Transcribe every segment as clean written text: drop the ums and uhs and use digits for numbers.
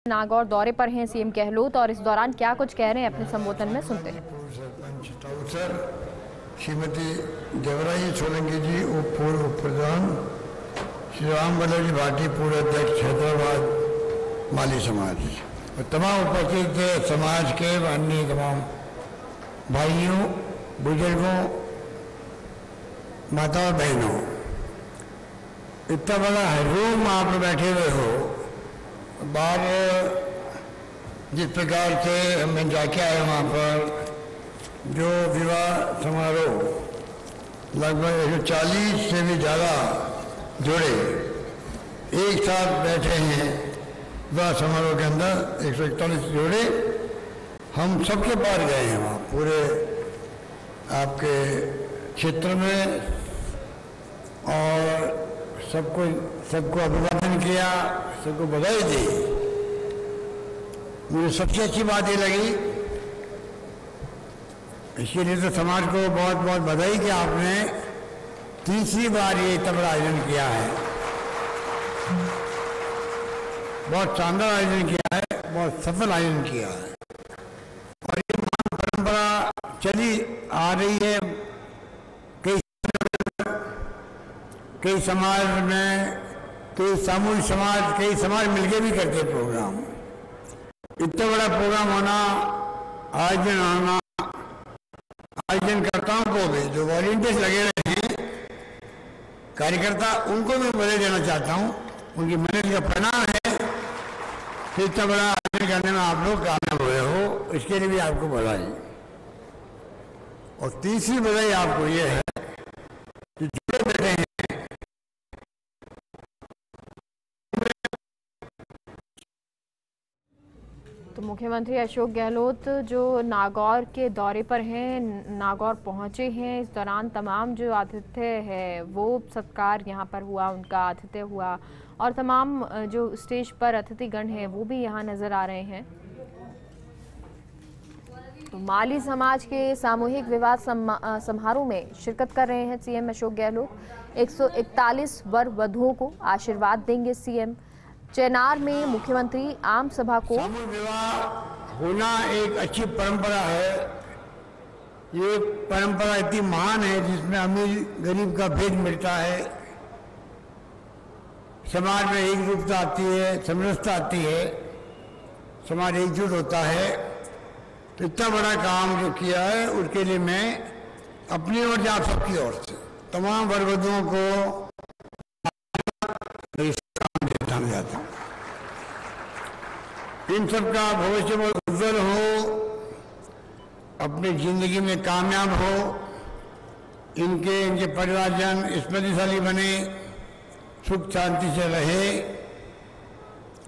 नागौर दौरे पर हैं सीएम गहलोत और इस दौरान क्या कुछ कह रहे हैं अपने संबोधन में सुनते हैं। श्रीमती देवराई सोलंकी जी पूर्व प्रधान, श्री राम वल्लभ जी भाटी पूर्व अध्यक्ष हैदराबाद माली समाज और तमाम उपस्थित समाज के अन्य तमाम भाइयों बुजुर्गों माताओं बहनों, इतना बड़ा रूम आप बैठे हुए हो, बाहर जिस प्रकार से हम जाके आए वहाँ पर जो विवाह समारोह लगभग 140 से भी ज़्यादा जोड़े एक साथ बैठे हैं विवाह समारोह के अंदर 141 जोड़े हम सबके पास गए हैं वहाँ पूरे आपके क्षेत्र में और सबको अभिवादन किया, सबको बधाई दी। मुझे सबसे अच्छी बात ये लगी, इसके लिए तो समाज को बहुत बहुत बधाई कि आपने तीसरी बार ये इतना बड़ा आयोजन किया है, बहुत शानदार आयोजन किया है, बहुत सफल आयोजन किया है और ये परंपरा चली आ रही है। कई समाज में कई सामूहिक समाज कई समाज मिलके भी करते प्रोग्राम। इतना बड़ा प्रोग्राम होना, आयोजन होना, आयोजनकर्ताओं को भी जो वॉलंटियर्स लगे रहे हैं कार्यकर्ता, उनको भी बधाई देना चाहता हूँ। उनकी मेहनत का परिणाम है कि इतना बड़ा आयोजन करने में आप लोग कामयाब हुए हो, इसके लिए भी आपको बधाई। और तीसरी बधाई आपको ये है कि जुड़े बैठे हैं तो मुख्यमंत्री अशोक गहलोत जो नागौर के दौरे पर हैं, नागौर पहुंचे हैं, इस दौरान तमाम जो आतिथ्य है वो सत्कार यहां पर हुआ, उनका आतिथ्य हुआ और तमाम जो स्टेज पर अतिथिगण हैं वो भी यहां नजर आ रहे हैं। तो माली समाज के सामूहिक विवाह समारोह में शिरकत कर रहे हैं सीएम अशोक गहलोत। 141 वर वधुओं को आशीर्वाद देंगे सीएम। चेनार में मुख्यमंत्री आम सभा को सामूहिक विवाह होना एक अच्छी परंपरा है। ये परंपरा इतनी महान है जिसमें अमीर गरीब का भेद मिटता है, समाज में एकजुटता आती है, समरसता आती है, समाज एकजुट होता है। तो इतना बड़ा काम जो किया है उसके लिए मैं अपनी ओर से आप सबकी ओर से तमाम वर वधुओं को जाना जाता हूं। इन सबका भविष्य बहुत उज्जवल हो, अपनी जिंदगी में कामयाब हो, इनके परिवारजन स्मृतिशाली बने, सुख शांति से रहे,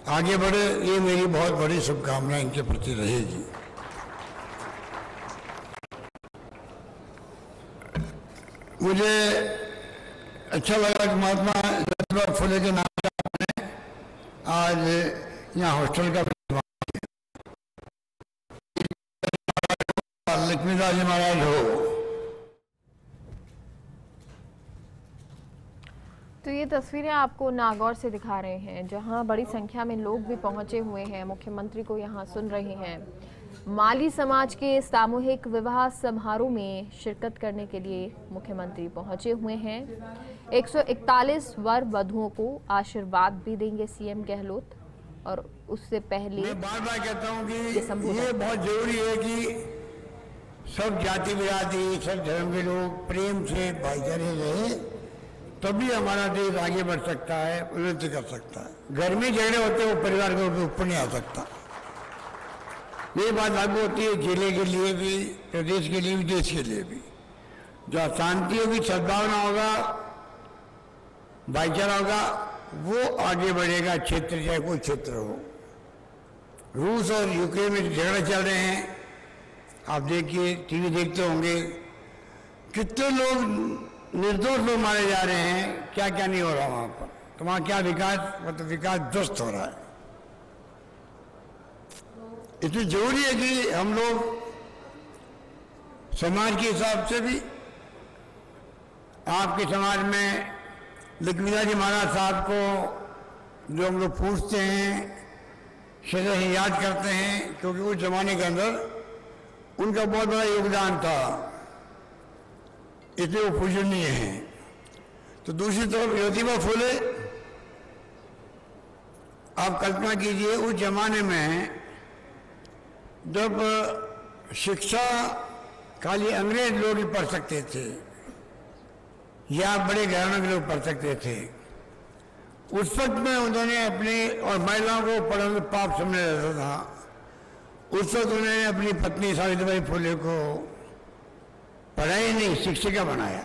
आगे बढ़े, ये मेरी बहुत बड़ी शुभकामना इनके प्रति रहेगी। मुझे अच्छा लगा कि महात्मा ज्योतिबा फुले के नाम आज यहाँ हॉस्टल का लक्ष्मीदास जी महाराज हो। तो ये तस्वीरें आपको नागौर से दिखा रहे हैं जहां बड़ी संख्या में लोग भी पहुंचे हुए हैं, मुख्यमंत्री को यहां सुन रहे हैं। माली समाज के सामूहिक विवाह समारोह में शिरकत करने के लिए मुख्यमंत्री पहुंचे हुए हैं। 141 वर वधुओं को आशीर्वाद भी देंगे सीएम गहलोत और उससे पहले मैं बार बार कहता हूं कि ये बहुत जरूरी है कि सब जाति बिरादरी सब धर्म के लोग प्रेम से भाईचारे रहे, तभी हमारा देश आगे बढ़ सकता है, उन्नति कर सकता है। घर में झगड़े होते हैं वो परिवार के ऊपर नहीं आ सकता। ये बात लागू होती है जिले के लिए भी, प्रदेश के लिए भी, देश के लिए भी। जो शांति होगी, सद्भावना होगा, भाईचारा होगा, वो आगे बढ़ेगा, क्षेत्र चाहे कोई क्षेत्र हो। रूस और यूक्रेन में झगड़े चल रहे हैं, आप देखिए, टीवी देखते होंगे, कितने लोग निर्दोष लोग मारे जा रहे हैं, क्या क्या नहीं हो रहा वहां पर। तो वहां क्या विकास, मतलब विकास ध्वस्त हो रहा है। इसलिए जरूरी है कि हम लोग समाज के हिसाब से भी, आपके समाज में लक्ष्मीदास जी महाराज साहब को जो हम लोग पूछते हैं सदा ही याद करते हैं, क्योंकि उस जमाने के अंदर उनका बहुत बड़ा योगदान था, इसलिए वो पूजनीय हैं। तो दूसरी तरफ ज्योतिबा फूले, आप कल्पना कीजिए उस जमाने में जब शिक्षा खाली अंग्रेज लोग ही पढ़ सकते थे या बड़े घरानों के लोग पढ़ सकते थे, उस वक्त में उन्होंने अपनी और महिलाओं को पढ़ने पाप समझा जाता था। उस वक्त उन्होंने अपनी पत्नी सावित्रीबाई फुले को पढ़ाई नहीं, शिक्षिका बनाया।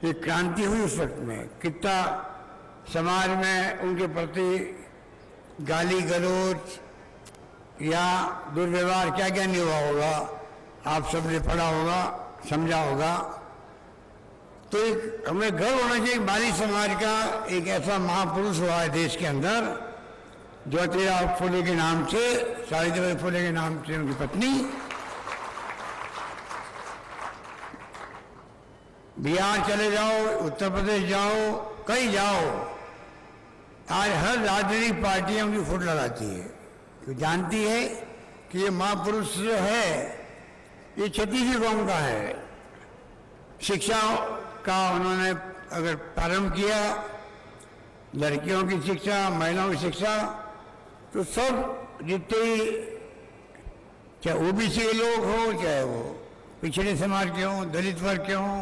एक क्रांति हुई उस वक्त में। कितना समाज में उनके प्रति गाली गलौज या दुर्व्यवहार क्या क्या नहीं हुआ होगा, आप सबने पढ़ा होगा, समझा होगा। तो एक हमें गर्व होना चाहिए, बाली समाज का एक ऐसा महापुरुष हुआ है देश के अंदर, ज्योतिराव फुले के नाम से, सावित्रीबाई फुले के नाम से उनकी पत्नी। बिहार चले जाओ, उत्तर प्रदेश जाओ, कहीं जाओ, आज हर राजनीतिक पार्टियां उनकी फुट लगाती है, तो जानती है कि ये महापुरुष जो है ये छत्तीसगढ़ कौम का है। शिक्षा का उन्होंने अगर प्रारंभ किया, लड़कियों की शिक्षा, महिलाओं की शिक्षा, तो सब जितने चाहे ओबीसी के लोग हो, चाहे वो पिछड़े समाज के हों, दलित वर्ग के हों,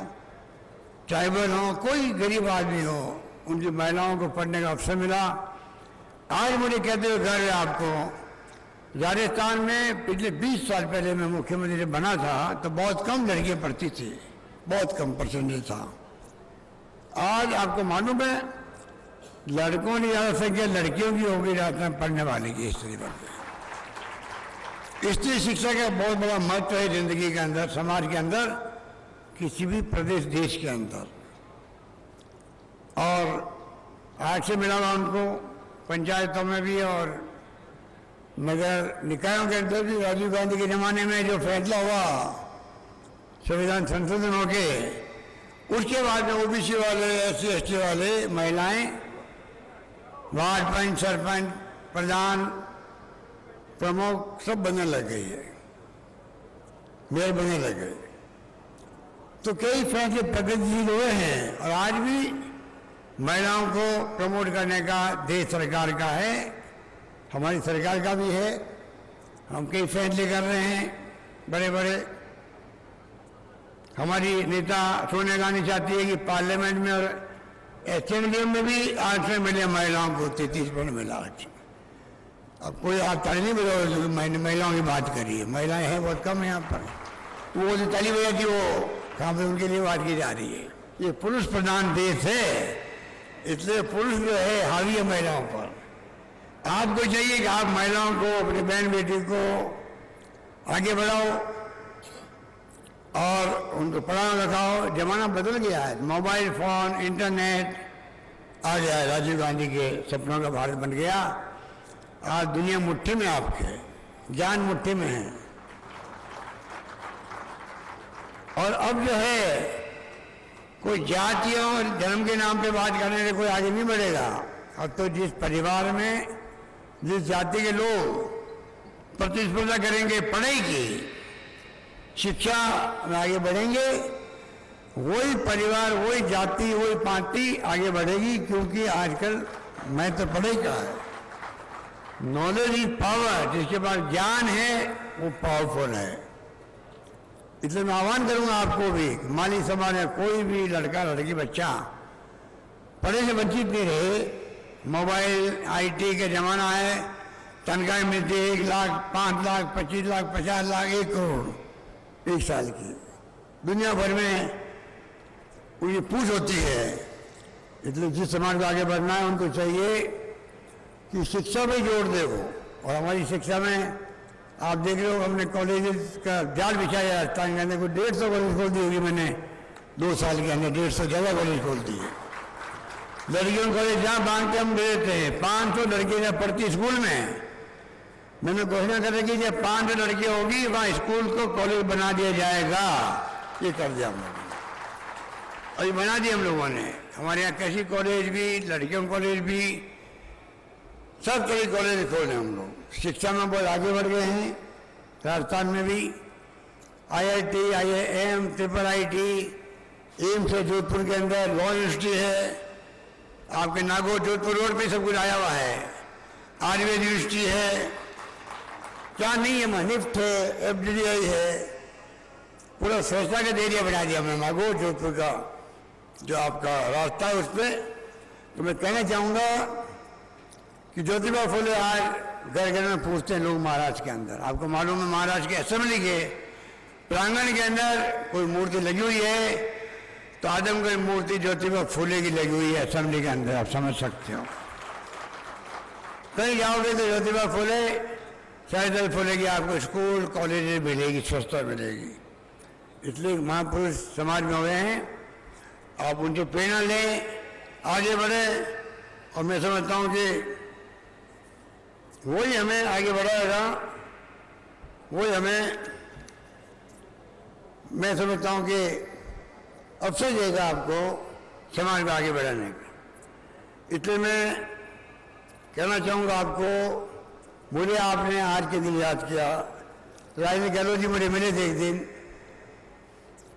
ट्राइबल हों, कोई गरीब आदमी हो, उनकी महिलाओं को पढ़ने का अवसर मिला। आज मुझे कहते हुए गर्व है आपको, राजस्थान में पिछले 20 साल पहले मैं मुख्यमंत्री बना था तो बहुत कम लड़कियां पढ़ती थी, बहुत कम परसेंटेज था। आज आपको मालूम है लड़कों की ज़्यादा संख्या लड़कियों की होगी राजस्थान पढ़ने वाले की स्थिति पर। स्त्री शिक्षा का बहुत बड़ा महत्व है जिंदगी के अंदर, समाज के अंदर, किसी भी प्रदेश देश के अंदर। और आज से मिला हुआ उनको पंचायतों में भी और नगर निकायों के अंदर भी। राजीव गांधी के ज़माने में जो फैसला हुआ संविधान संशोधन होके, उसके बाद में ओबीसी वाले, SC ST वाले महिलाएं वार्ड पंच, सरपंच, प्रधान, प्रमुख सब बनने लग गई है, मेयर बनने लग गए। तो कई फैसले प्रगतिशील हुए हैं और आज भी महिलाओं को प्रमोट करने का देश सरकार का है, हमारी सरकार का भी है। हम कई फैसले कर रहे हैं बड़े बड़े। हमारी नेता सोनिया गांधी चाहती है कि पार्लियामेंट में और असेंबली में भी आरक्षण मिले महिलाओं को, 33% मिला आरक्षण। अब कोई आप ताली नहीं बजाओ, मैंने महिलाओं की बात करी है, महिलाएं हैं बहुत कम यहाँ पर। वो जो ताली बजाती वो कहाँ पर उनके लिए बात की जा रही है। ये पुरुष प्रधान देश है, इसलिए पुरुष जो है हावी है महिलाओं पर। आपको चाहिए कि आप महिलाओं को, अपनी बहन बेटी को आगे बढ़ाओ और उनको पढ़ाओ लिखाओ। जमाना बदल गया है, मोबाइल फोन, इंटरनेट आ गया है। राजीव गांधी के सपनों का भारत बन गया। आज दुनिया मुट्ठी में आपके, ज्ञान मुट्ठी में है। और अब जो है कोई जातियों और धर्म के नाम पे बात करने से कोई आगे नहीं बढ़ेगा। अब तो जिस परिवार में जिस जाति के लोग प्रतिस्पर्धा करेंगे पढ़ाई की, शिक्षा में आगे बढ़ेंगे, वही परिवार, वही जाति, वही पार्टी आगे बढ़ेगी। क्योंकि आजकल मैं तो पढ़ाई का है, नॉलेज इज पावर, जिसके पास ज्ञान है वो पावरफुल है। इसलिए मैं आह्वान करूंगा आपको भी, माली समाज में कोई भी लड़का लड़की बच्चा पढ़े से वंचित नहीं रहे। मोबाइल IT का जमाना है, तनख्वाह मिलती है 1 लाख, 5 लाख, 25 लाख, 50 लाख, 1 करोड़ 1 साल की। दुनिया भर में उनकी पूछ होती है। इसलिए जिस समाज को आगे बढ़ना है उनको चाहिए कि शिक्षा में जोड़ दे वो। और हमारी शिक्षा में आप देख रहे हो, हमने कॉलेज का जाल बिछाया राजस्थान के अंदर। कोई 150 कॉलेज खोल दी होगी मैंने 2 साल के अंदर, 150 ज़्यादा कॉलेज खोल दिए। लड़कियों को कॉलेज जहाँ बांध के हम दे देते हैं। 500 लड़कियाँ जब पढ़ती स्कूल में, मैंने घोषणा कर रखी जब 500 लड़कियाँ होगी वहाँ स्कूल को कॉलेज बना दिया जाएगा। ये कर दिया हम लोगों ने, और ये बना दिया हम लोगों ने। हमारे यहाँ कृषि कॉलेज भी, लड़कियों कॉलेज भी, सब तरह कॉलेज खोले हम लोग। शिक्षा में बहुत आगे बढ़ गए हैं, राजस्थान में भी IIT, IIM, IIIT, एम्स है जोधपुर के अंदर, लॉ यूनिवर्सिटी है, आपके नागौर जोधपुर रोड पे सब कुछ आया हुआ है, आयुर्वेद यूनिवर्सिटी है, क्या नहीं है, निफ्ट है, FDDI है, पूरा संस्था का एरिया बना दिया हमने नागौर जोधपुर का जो आपका रास्ता है उस पर। तो मैं कहना चाहूँगा कि ज्योतिबा फुले आज घर घर में पूछते हैं लोग महाराष्ट्र के अंदर। आपको मालूम है महाराष्ट्र के असेंबली के प्रांगण के अंदर कोई मूर्ति लगी हुई है, तो आदमगढ़ मूर्ति ज्योतिबा फुले की लगी हुई है असेंबली के अंदर, आप समझ सकते हो। कहीं जाओगे तो ज्योतिबा फुले, शायद फुले की आपको स्कूल कॉलेज मिलेगी, स्वच्छता मिलेगी। इसलिए महापुरुष समाज में हुए हैं, आप उनसे प्रेरणा लें, आगे बढ़े। और मैं समझता हूँ कि वही हमें आगे बढ़ाएगा, वही हमें, मैं समझता हूँ कि अवसर देगा आपको समाज में आगे बढ़ाने का। इसलिए मैं कहना चाहूँगा आपको, मुझे आपने आज के दिन याद किया, राजनीति गहलोत जी मुझे मिले थे एक दिन,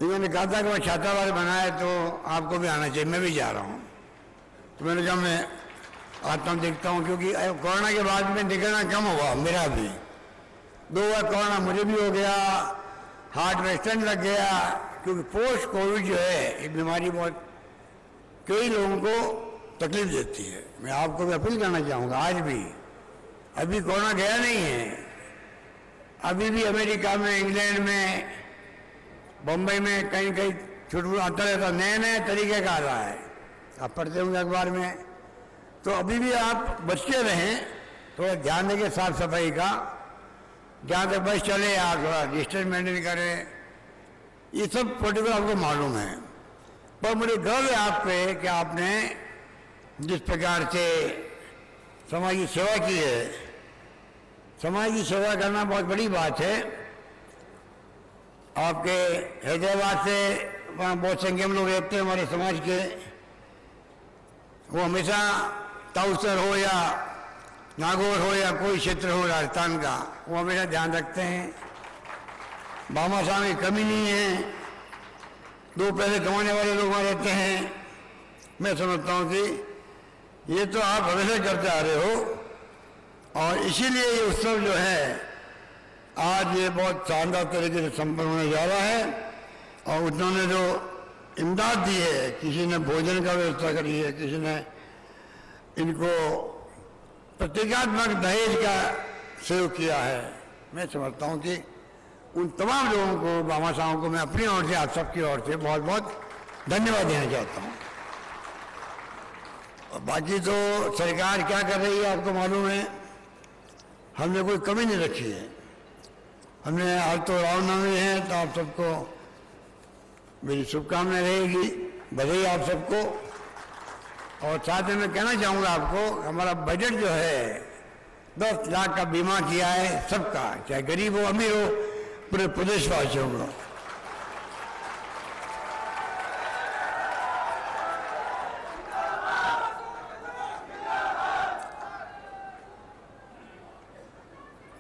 इन्होंने कहा था कि मैं छात्रावास बनाया तो आपको भी आना चाहिए, मैं भी जा रहा हूँ। तो मैंने कहा मैं आता हूँ, देखता हूँ, क्योंकि कोरोना के बाद में निकलना कम हुआ मेरा भी, 2 बार कोरोना मुझे भी हो गया, हार्ट में स्टेंट लग गया, क्योंकि पोस्ट कोविड जो है ये बीमारी बहुत कई लोगों को तकलीफ देती है। मैं आपको भी अपील करना चाहूँगा, आज भी अभी कोरोना गया नहीं है, अभी भी अमेरिका में, इंग्लैंड में, बम्बई में कहीं कहीं छुटपुट आता रहता, नए नए तरीके का आ रहा है, आप पढ़ते होंगे अखबार में। तो अभी भी आप बच के रहें, थोड़ा ध्यान देंगे साफ सफाई का, जहाँ तक बस चले आप थोड़ा डिस्टेंस मेंटेन करें, ये सब प्रोटोकॉल आपको मालूम है। पर मुझे गर्व है आप पे कि आपने जिस प्रकार से समाज की सेवा की है, समाज की सेवा करना बहुत बड़ी बात है। आपके हैदराबाद से वहाँ बहुत संख्या में लोग रहते हैं हमारे समाज के, वो हमेशा ताउसर हो या नागौर हो या कोई क्षेत्र हो राजस्थान का, वो हमेशा ध्यान रखते हैं। बाबा साहब की कमी नहीं है, 2 पैसे कमाने वाले लोग वहाँ रहते हैं। मैं समझता हूँ कि ये तो आप हमेशा करते आ रहे हो, और इसीलिए ये उत्सव जो है आज ये बहुत शानदार तरीके से संपन्न होने जा रहा है। और उन्होंने जो इमदाद दी है, किसी ने भोजन का व्यवस्था करी है, किसी ने इनको प्रतीकात्मक दहेज का सहयोग किया है। मैं समझता हूँ कि उन तमाम लोगों को, बाबा साहब को मैं अपनी ओर से, आप सबकी ओर से बहुत बहुत धन्यवाद देना चाहता हूँ। और बाकी तो सरकार क्या कर रही है आपको मालूम है, हमने कोई कमी नहीं रखी है। हमने आज तो रामनवमी है, तो आप सबको मेरी शुभकामनाएं रहेगी, बधाई आप सबको। और साथ में मैं कहना चाहूँगा आपको, हमारा बजट जो है 10 लाख का बीमा किया है सबका, चाहे गरीब हो अमीर हो, पूरे प्रदेशवासियों को।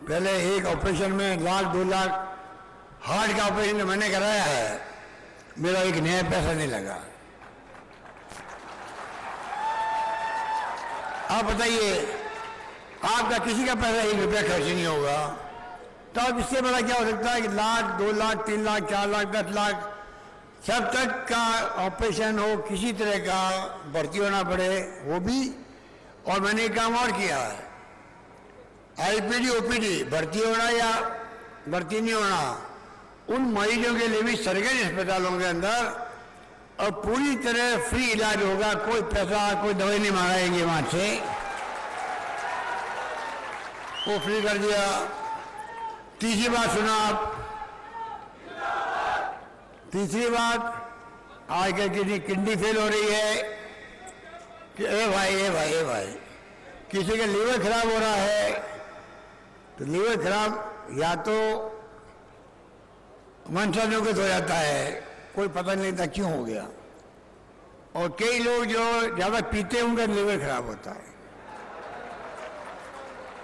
पहले एक ऑपरेशन में 1 लाख 2 लाख, हार्ट का ऑपरेशन मैंने कराया है, मेरा एक नया पैसा नहीं लगा। आप बताइए, आपका किसी का पैसा 1 रुपया खर्च नहीं होगा, तो अब इससे बड़ा क्या हो सकता है कि 1 लाख 2 लाख 3 लाख 4 लाख 10 लाख सब तक का ऑपरेशन हो, किसी तरह का भर्ती होना पड़े वो भी। और मैंने एक काम और किया है, IPD OPD भर्ती होना या भर्ती नहीं होना, उन मरीजों के लिए भी सरकारी अस्पतालों के अंदर और पूरी तरह फ्री इलाज होगा, कोई पैसा कोई दवाई नहीं मांगाएंगे वहां से, वो फ्री कर दिया। तीसरी बात सुना आप, तीसरी बात, आजकल किसी किडनी फेल हो रही है कि ए भाई किसी का लीवर खराब हो रहा है, तो लीवर खराब या तो वंशानुगत हो जाता है, कोई पता नहीं लगता क्यों हो गया, और कई लोग जो ज्यादा पीते हैं उनका लीवर खराब होता है।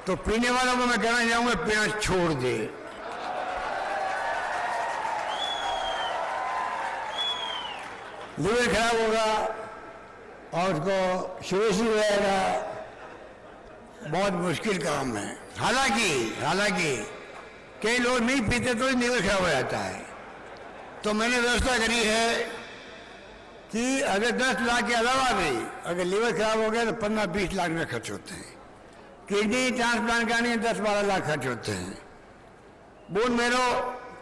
तो पीने वालों को मैं कहना चाहूंगा पीना छोड़ दे। लीवर खराब होगा और उसको शुरू रहेगा, बहुत मुश्किल काम है। हालांकि कई लोग नहीं पीते तो लीवर खराब हो जाता है। तो मैंने व्यवस्था करी है कि अगर 10 लाख के अलावा भी अगर लीवर खराब हो गया तो 15-20 लाख में खर्च होते हैं। किडनी ट्रांसप्लांट कराने में 10-12 लाख खर्च होते हैं। बोन मैरो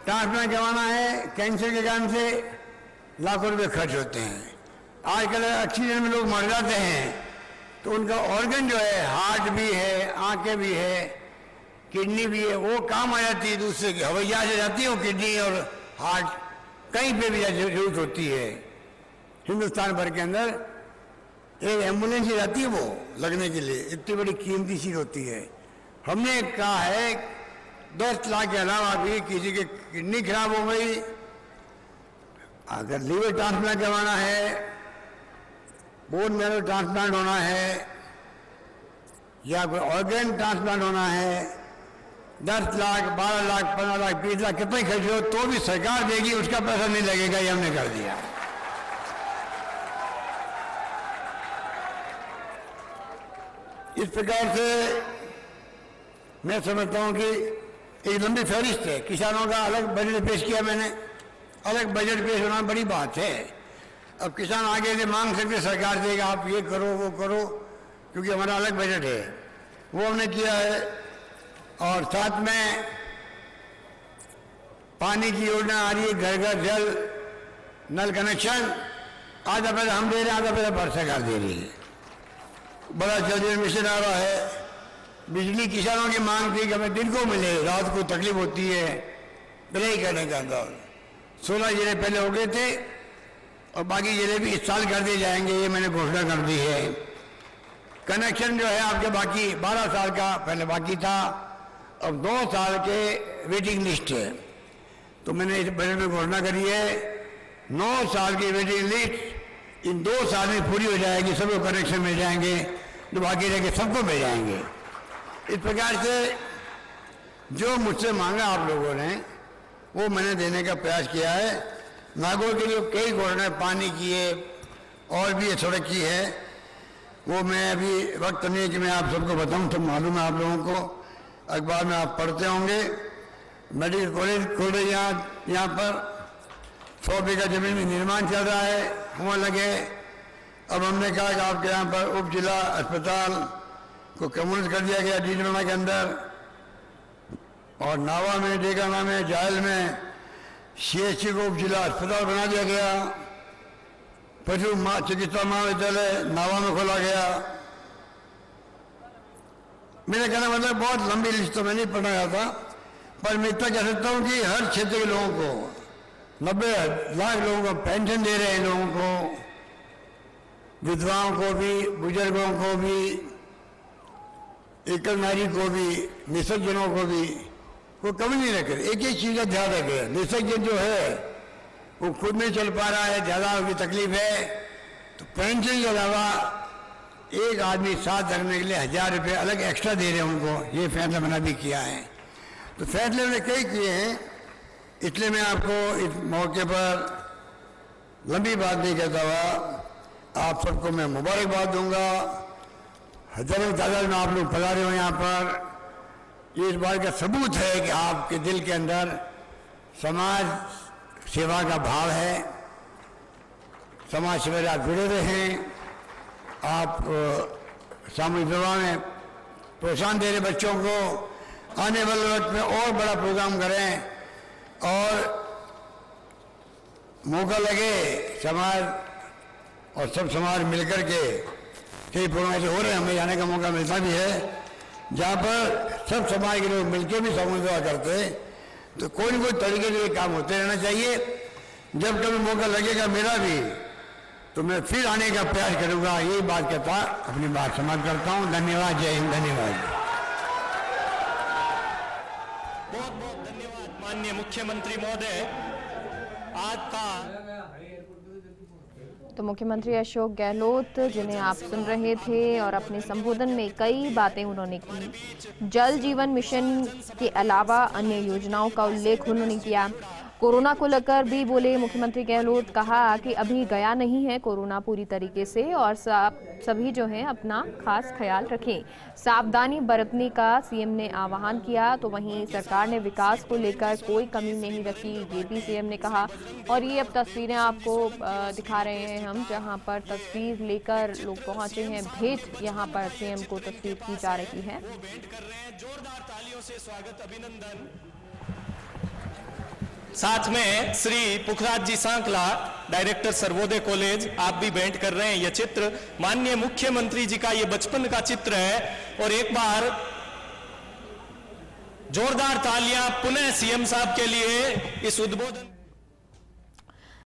ट्रांसप्लांट करवाना है, कैंसर के कारण से लाखों रुपए खर्च होते हैं। आजकल एक्सीडेंट में लोग मर जाते हैं तो उनका ऑर्गन जो है, हार्ट भी है, आंखें भी है, किडनी भी है, वो काम आ जाती है दूसरे की, हवाई जहाज से जाती है वो किडनी और हार्ट, कहीं पे भी जरूरत होती है। हिंदुस्तान भर के अंदर एक एम्बुलेंस ही जाती है वो लगने के लिए, इतनी बड़ी कीमती चीज होती है। हमने कहा है 10 लाख के अलावा भी किसी की किडनी खराब हो गई, अगर लीवर ट्रांसप्लांट करवाना है, बोन मैरो ट्रांसप्लांट होना है या कोई ऑर्गन ट्रांसप्लांट होना है, 10 लाख, 12 लाख, 15 लाख, 20 लाख कितने खर्च हो तो भी सरकार देगी, उसका पैसा नहीं लगेगा, ये हमने कर दिया। इस प्रकार से मैं समझता हूं कि एक लंबी फहरिस्त है। किसानों का अलग बजट पेश किया मैंने, अलग बजट पेश होना बड़ी बात है। अब किसान आगे से मांग सकते सरकार देगा आप ये करो वो करो, क्योंकि हमारा अलग बजट है, वो हमने किया है। और साथ में पानी की योजना आ रही है, घर घर जल नल कनेक्शन, आधा पैसा हम दे रहे हैं, आधा पैसा भारत सरकार दे रही है। बड़ा जल मिशन आ रहा है। बिजली किसानों की मांग थी कि हमें दिन को मिले, रात को तकलीफ होती है, नहीं करने का अंदाज। 16 जिले पहले हो गए थे और बाकी जिले भी इस साल कर दिए जाएंगे, ये मैंने घोषणा कर दी है। कनेक्शन जो है आपके बाकी 12 साल का पहले बाकी था, अब 2 साल के वेटिंग लिस्ट है। तो मैंने इस बजट में घोषणा करी है 9 साल की वेटिंग लिस्ट इन 2 साल में पूरी हो जाएगी, सबको कनेक्शन मिल जाएंगे, जो बाकी रह के सबको मिल जाएंगे। इस प्रकार से जो मुझसे मांगा आप लोगों ने वो मैंने देने का प्रयास किया है। नागौर के लिए कई घोषणाएं पानी की है और भी सड़क की है, वो मैं अभी वक्त नहीं है कि मैं आप सबको बताऊं, सब मालूम है आप लोगों को, अखबार में आप पढ़ते होंगे। मेडिकल कॉलेज खोल रहे यहाँ पर 100 बीघा जमीन में निर्माण चल रहा है, वहाँ लगे। अब हमने कहा कि आपके यहाँ पर उप जिला अस्पताल को कम्युनिस्ट कर दिया गया डीडमा के अंदर, और नावा में, डेगाना में, जायल में CHC को उप जिला अस्पताल बना दिया गया। पशु चिकित्सा महाविद्यालय नावा में खोला गया। मेरे कहने मतलब बहुत लंबी लिस्ट तो मैं नहीं पढ़ना चाहता, पर मैं इतना कह सकता हूँ कि हर क्षेत्र के लोगों को 90 लाख लोगों को पेंशन दे रहे हैं, लोगों को, विधवाओं को भी, बुजुर्गों को भी, एकल नारी को भी, निसर्जनों को भी, वो कभी नहीं रखे। एक एक चीज का ध्यान रखे। निसर्जन जो है वो खुद नहीं चल पा रहा है, ज्यादा उसकी तकलीफ है, तो पेंशन के अलावा एक आदमी साथ रखने के लिए 1000 रुपये अलग एक्स्ट्रा दे रहे हैं उनको, ये फैसला मैंने भी किया है। तो फैसले मैंने कई किए हैं, इसलिए मैं आपको इस मौके पर लंबी बात नहीं कहता हुआ आप सबको मैं मुबारकबाद दूंगा। हजारों तादाद में आप लोग पधारे हो यहाँ पर, ये इस बात का सबूत है कि आपके दिल के अंदर समाज सेवा का भाव है, समाज सेवा आप जुड़े रहे हैं, आप सामूहिक विवाह में प्रोत्साहन दे रहे बच्चों को, आने वाले वक्त में और बड़ा प्रोग्राम करें, और मौका लगे समाज और सब समाज मिलकर के कई प्रोग्राम ऐसे हो रहे हैं, हमें जाने का मौका मिलता भी है, जहाँ पर सब समाज के लोग मिलकर भी सामूहिक विवाह करते हैं। तो कोई न कोई तरीके से काम होते रहना चाहिए। जब कभी मौका लगेगा मेरा भी, तो मैं फिर आने का प्रयास करूंगा। यही बात कहता अपनी बात समाप्त करता हूं। धन्यवाद। जय हिंद। धन्यवाद। बहुत बहुत धन्यवाद माननीय मुख्यमंत्री महोदय। आज का तो मुख्यमंत्री अशोक गहलोत जिन्हें आप सुन रहे थे और अपने संबोधन में कई बातें उन्होंने की। जल जीवन मिशन के अलावा अन्य योजनाओं का उल्लेख उन्होंने किया। कोरोना को लेकर भी बोले मुख्यमंत्री गहलोत, कहा कि अभी गया नहीं है कोरोना पूरी तरीके से और सभी जो है अपना खास ख्याल रखें, सावधानी बरतने का सीएम ने आह्वान किया। तो वहीं सरकार ने विकास को लेकर कोई कमी नहीं रखी, ये भी सीएम ने कहा। और ये अब तस्वीरें आपको दिखा रहे हैं हम, जहां पर तस्वीर लेकर लोग पहुंचे हैं, भेंट यहां पर सीएम को तस्वीर की जा रही है। जोरदार तालियों से स्वागत, अभिनंदन। साथ में श्री पुखराज जी सांकला, डायरेक्टर सर्वोदय कॉलेज, आप भी भेंट कर रहे हैं। यह चित्र माननीय मुख्यमंत्री जी का ये बचपन का चित्र है। और एक बार जोरदार तालियां पुनः सीएम साहब के लिए इस उद्बोधन